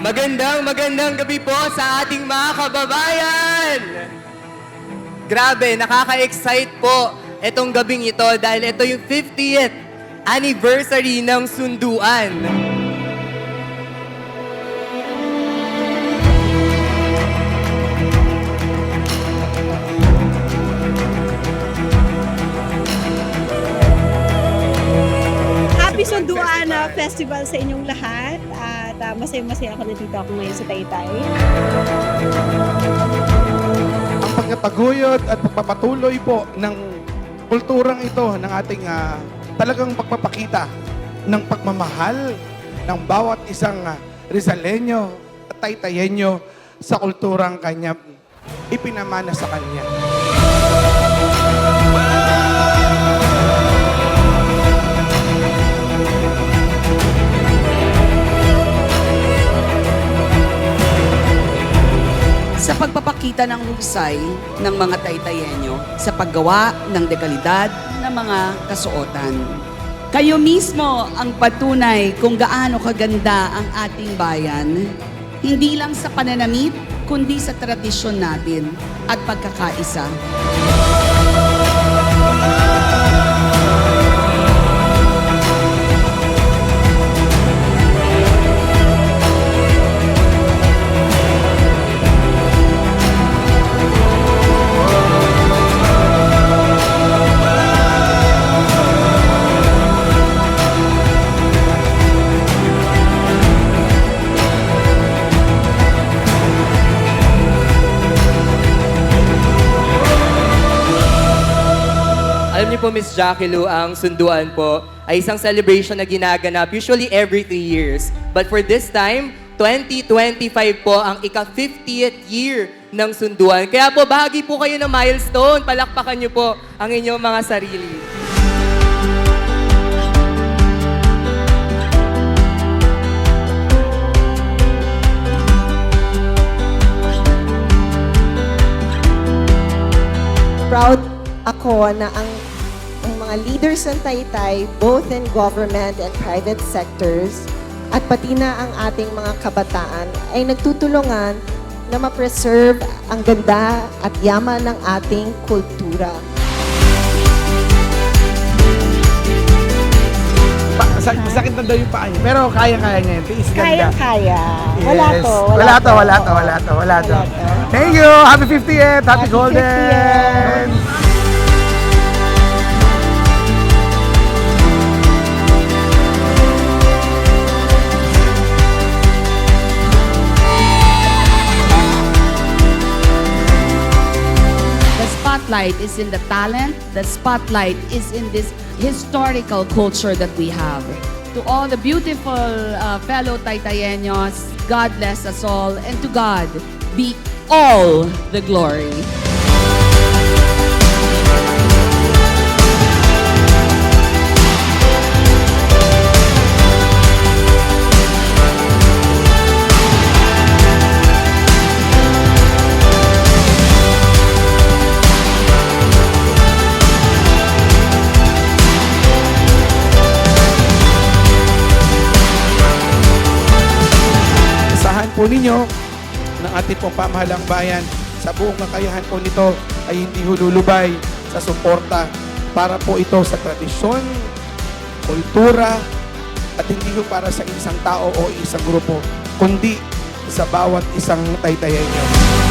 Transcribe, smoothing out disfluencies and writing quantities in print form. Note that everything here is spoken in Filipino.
Magandang gabi po sa ating mga kababayan! Grabe, nakaka-excite po itong gabing ito dahil ito yung 50th anniversary ng Sunduan. Happy Sunduan Festival sa inyong lahat at masaya-masaya ako na dito ako ngayon sa Taytay. Ang pagpapaguyod at pagpapatuloy po ng kulturang ito ng ating talagang pagpapakita ng pagmamahal ng bawat isang Rizaleño at Taytayenyo sa kulturang kanya ipinamana sa kanya. Sa pagpapakita ng husay ng mga Taytayenyo sa paggawa ng dekalidad ng mga kasuotan. Kayo mismo ang patunay kung gaano kaganda ang ating bayan, hindi lang sa pananamit, kundi sa tradisyon natin at pagkakaisa. Alam niyo po, Miss Jackie Lou, ang Sunduan po ay isang celebration na ginaganap usually every 3 years. But for this time, 2025 po ang ika-50th year ng Sunduan. Kaya po, bahagi po kayo ng milestone. Palakpakan niyo po ang inyong mga sarili. Proud ako na ang mga leaders ng Taytay, both in government and private sectors, at pati na ang ating mga kabataan, ay nagtutulungan na ma-preserve ang ganda at yaman ng ating kultura. Masakit na daw yung paa niya, pero kaya-kaya niya yun. Tiis ganda. Kayang-kaya. Yes. Wala to. Wala to. Thank you! Happy 50th! Happy Golden! 50th. The spotlight is in the talent, the spotlight is in this historical culture that we have. To all the beautiful fellow Taytayenyos, God bless us all, and to God be all the glory. Asahan po ninyo ng ating pong pamahalang bayan sa buong kakayahan po nito ay hindi hululubay sa suporta para po ito sa tradisyon, kultura, at hindi po para sa isang tao o isang grupo, kundi sa bawat isang Taytayenyo.